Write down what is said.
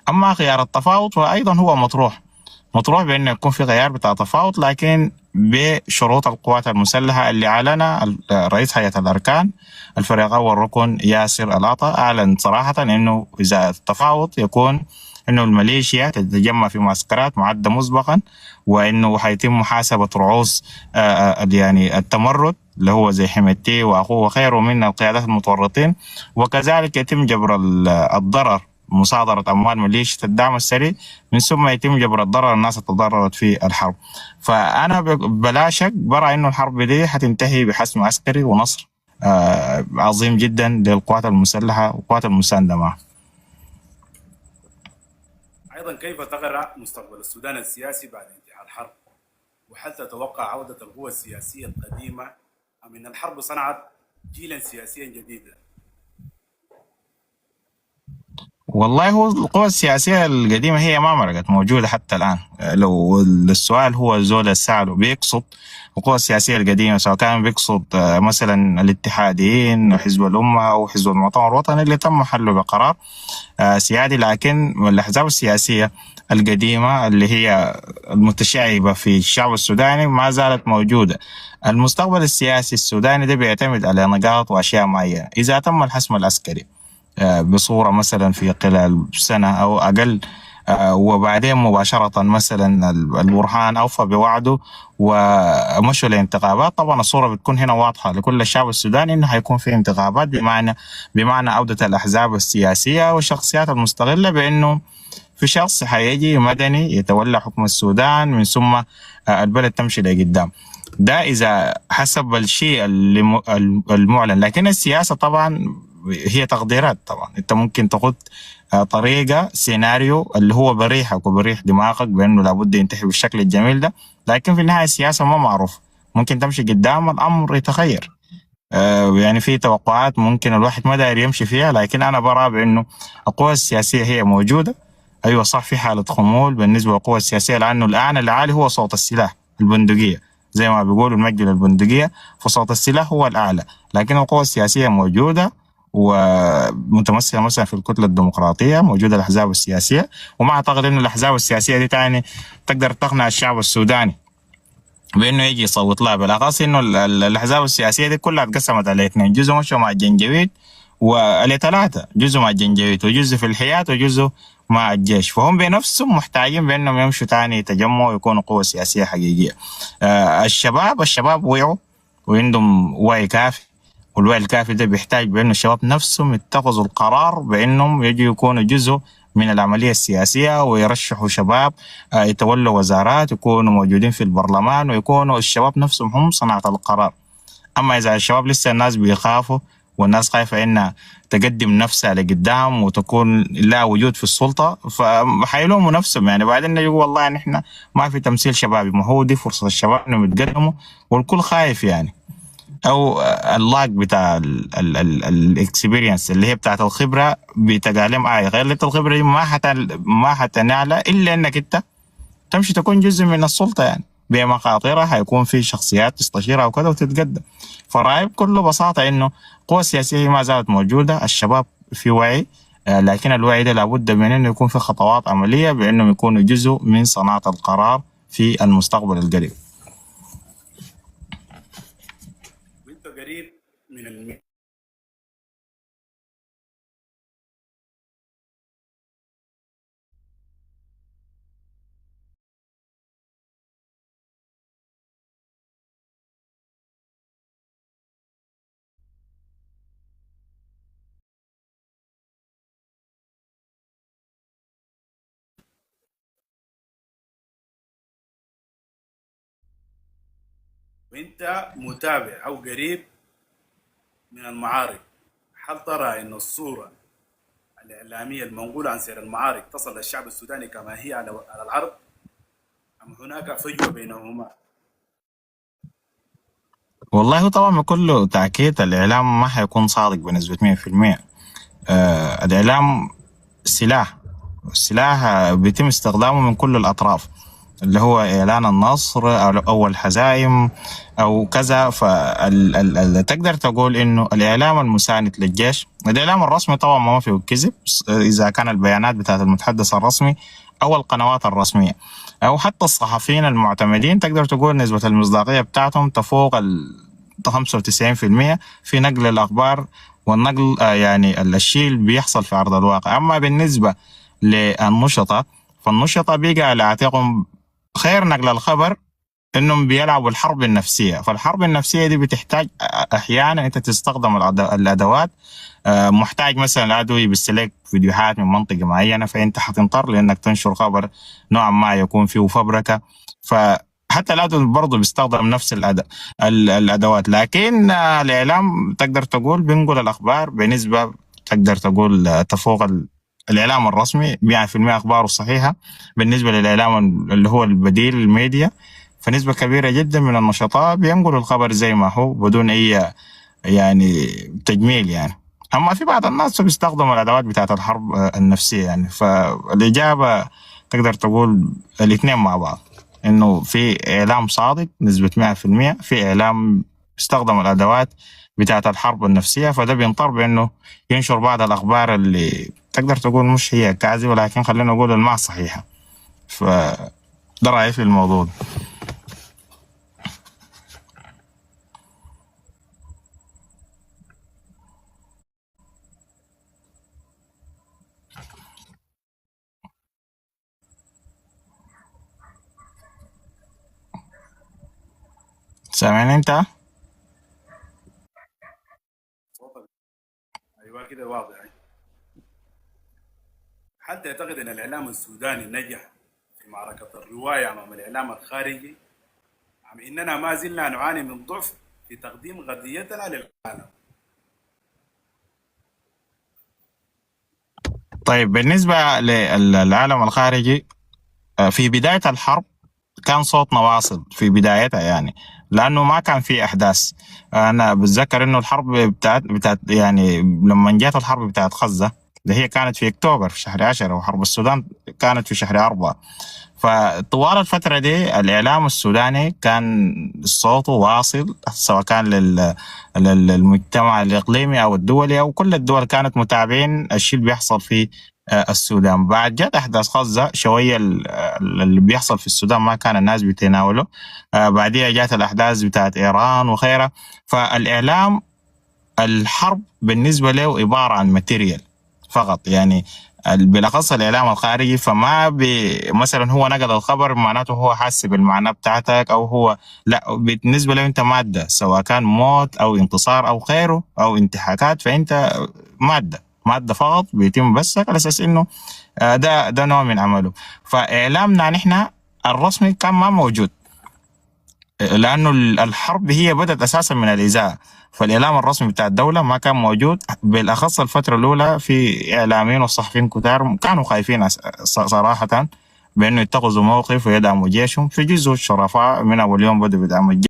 أما خيار التفاوض فأيضا هو مطروح بأنه يكون في خيار بتاع تفاوض، لكن بشروط القوات المسلحة اللي أعلنها رئيس هيئة الأركان الفريق أول ركن ياسر العطا. أعلن صراحة أنه إذا التفاوض يكون أنه الميليشيا تتجمع في معسكرات معدة مسبقا، وأنه حيتم محاسبة رؤوس يعني التمرد اللي هو زي حميدتي وأخوه وخيره من القيادات المتورطين، وكذلك يتم جبر الضرر، مصادرة أموال ميليشيا الدعم السريع، من ثم يتم جبر الضرر الناس تضررت في الحرب. فأنا بلا شك برى إنه الحرب دي حتنتهي بحسم عسكري ونصر عظيم جدا للقوات المسلحة والقوات المساندة معه. أيضا كيف تقرأ مستقبل السودان السياسي بعد انتهاء الحرب؟ وهل تتوقع عودة القوى السياسية القديمة أم أن الحرب صنعت جيلا سياسيا جديدا؟ والله هو القوى السياسية القديمة هي ما مرقت، موجودة حتى الآن. لو السؤال هو زول السعر بيقصد القوى السياسية القديمة، سواء كان بيقصد مثلا الاتحاديين وحزب الأمة أو حزب المؤتمر الوطني اللي تم حله بقرار سيادي، لكن الأحزاب السياسية القديمة اللي هي المتشعبة في الشعب السوداني ما زالت موجودة. المستقبل السياسي السوداني ده بيعتمد على نقاط وأشياء معينة. إذا تم الحسم العسكري بصورة مثلا في خلال سنة أو أقل، وبعدين مباشرة مثلا البرهان أوفى بوعده ومشوا لانتخابات، طبعا الصورة بتكون هنا واضحة لكل الشعب السوداني إنه هيكون في انتخابات، بمعنى عودة الأحزاب السياسية والشخصيات المستغلة بأنه في شخص هيجي مدني يتولى حكم السودان من ثم البلد تمشي لقدام. ده إذا حسب الشيء المعلن، لكن السياسة طبعا هي تقديرات. طبعا انت ممكن تاخد طريقة سيناريو اللي هو بريحك وبريح دماغك بأنه لابد ينتهي بالشكل الجميل ده، لكن في النهاية السياسة ما معروف، ممكن تمشي قدام الأمر يتغير. يعني في توقعات ممكن الواحد ما داير يمشي فيها، لكن أنا برى بأنه القوى السياسية هي موجودة. أيوة صح، في حالة خمول بالنسبة للقوى السياسية، لأنه الآن العالي هو صوت السلاح، البندقية، زي ما بيقولوا المجد للبندقية، فصوت السلاح هو الأعلى، لكن القوى السياسية موجودة ومتمثلة مثلا في الكتلة الديمقراطية، موجودة الأحزاب السياسية، وما أعتقد أن الأحزاب السياسية دي تعني تقدر تقنع الشعب السوداني بأنه يجي يصوت لها، بالأخص إنه الأحزاب السياسية دي كلها اتقسمت على اثنين، جزء مشوا مع الجنجويد وعلى ثلاثة، جزء مع الجنجويد وجزء في الحياة وجزء مع الجيش، فهم بنفسهم محتاجين بأنهم يمشوا تاني تجمع ويكونوا قوة سياسية حقيقية. الشباب وعوا وعندهم وعي كافي، والوعي الكافي ده بيحتاج بأنه الشباب نفسهم يتخذوا القرار بأنهم يجوا يكونوا جزء من العملية السياسية ويرشحوا شباب يتولوا وزارات، يكونوا موجودين في البرلمان، ويكونوا الشباب نفسهم هم صناعة القرار. أما إذا الشباب لسه الناس بيخافوا والناس خايفة إنها تقدم نفسها لقدام وتكون لا وجود في السلطة، فحيلوموا نفسهم. يعني بعدين يقول والله نحن ما في تمثيل شبابي، ما هو دي فرصة الشباب إنهم يتقدموا والكل خايف يعني. او اللاك بتاع الاكسبيرينس اللي هي بتاعت الخبره بتقاليم غير الخبره دي ما حتنال الا انك انت تمشي تكون جزء من السلطه، يعني بمخاطرها هيكون في شخصيات تستشيرها وكذا وتتقدم. فرايي بكل بساطه انه القوى السياسيه ما زالت موجوده، الشباب في وعي، لكن الوعي ده لابد من انه يكون في خطوات عمليه بانهم يكونوا جزء من صناعه القرار في المستقبل القريب. وانت قريب من وانت متابع او قريب من المعارك، هل ترى ان الصورة الإعلامية المنقولة عن سير المعارك تصل للشعب السوداني كما هي على العرض، أم هناك فجوة بينهما؟ والله طبعا بكل تأكيد الإعلام ما حيكون صادق بنسبة 100%. الإعلام سلاح، السلاح بيتم استخدامه من كل الأطراف. اللي هو إعلان النصر أو الهزائم أو كذا. فتقدر تقول إنه الإعلام المساند للجيش، الإعلام الرسمي طبعا ما فيه كذب إذا كان البيانات بتاعت المتحدث الرسمي أو القنوات الرسمية أو حتى الصحفيين المعتمدين، تقدر تقول نسبة المصداقية بتاعتهم تفوق 95% في نقل الأخبار والنقل يعني الشيء اللي بيحصل في أرض الواقع. أما بالنسبة للنشطة، فالنشطة بيجي على اعتقادهم خير نقل الخبر انهم بيلعبوا الحرب النفسيه. فالحرب النفسيه دي بتحتاج احيانا انت تستخدم الادوات. محتاج مثلا العدو يبث فيديوهات من منطقه معينه، فانت حتضطر لانك تنشر خبر نوعا ما يكون فيه فبركه. فحتى العدو برضه بيستخدم نفس الادوات. لكن الاعلام تقدر تقول بينقل الاخبار بنسبه تقدر تقول تفوق الاعلام الرسمي 100% اخباره صحيحه. بالنسبه للاعلام اللي هو البديل الميديا، فنسبه كبيره جدا من النشطاء بينقلوا الخبر زي ما هو بدون اي يعني تجميل يعني. اما في بعض الناس بيستخدموا الادوات بتاعت الحرب النفسيه يعني. فالاجابه تقدر تقول الاثنين مع بعض، انه في اعلام صادق نسبه 100%، في اعلام بيستخدم الادوات بتاعت الحرب النفسيه، فده بينطر بانه ينشر بعض الاخبار اللي تقدر تقول مش هي كاذبه، ولكن خلينا نقول المع صحيحه. فده رايي في الموضوع ده. سامعني انت؟ صوتك ايوه كده واضح. هل تعتقد ان الاعلام السوداني نجح في معركه الروايه امام الاعلام الخارجي، ام اننا ما زلنا نعاني من ضعف في تقديم قضيتنا للعالم؟ طيب بالنسبه للعالم الخارجي، في بدايه الحرب كان صوتنا واصل في بدايتها يعني، لانه ما كان في احداث. انا بتذكر انه الحرب بتاعت يعني لما جات الحرب بتاعت غزه اللي هي كانت في اكتوبر في شهر 10، وحرب السودان كانت في شهر 4. فطوال الفترة دي الإعلام السوداني كان صوته واصل، سواء كان للمجتمع الإقليمي أو الدولي أو كل الدول كانت متابعين الشيء اللي بيحصل في السودان. بعد جت أحداث غزة شوية اللي بيحصل في السودان ما كان الناس بيتناوله. بعدها جات الأحداث بتاعت إيران وخيرها. فالإعلام الحرب بالنسبة له عبارة عن ماتيريال فقط يعني، بالاخص الاعلام الخارجي. فما مثلا هو نقل الخبر معناته هو حاسس بالمعنى بتاعتك او هو لا، بالنسبه له انت ماده، سواء كان موت او انتصار او غيره او انتهاكات، فانت ماده فقط بيتم بثك على اساس انه ده نوع من عمله. فاعلامنا نحن الرسمي كان ما موجود، لانه الحرب هي بدات اساسا من الاذاعه. فالاعلام الرسمي بتاع الدوله ما كان موجود، بالاخص الفتره الاولى في اعلاميين وصحفيين كتار كانوا خايفين صراحه بانه يتخذوا موقف ويدعموا جيشهم. في جزء الشرفاء من اول يوم بدوا بدعم الجيش.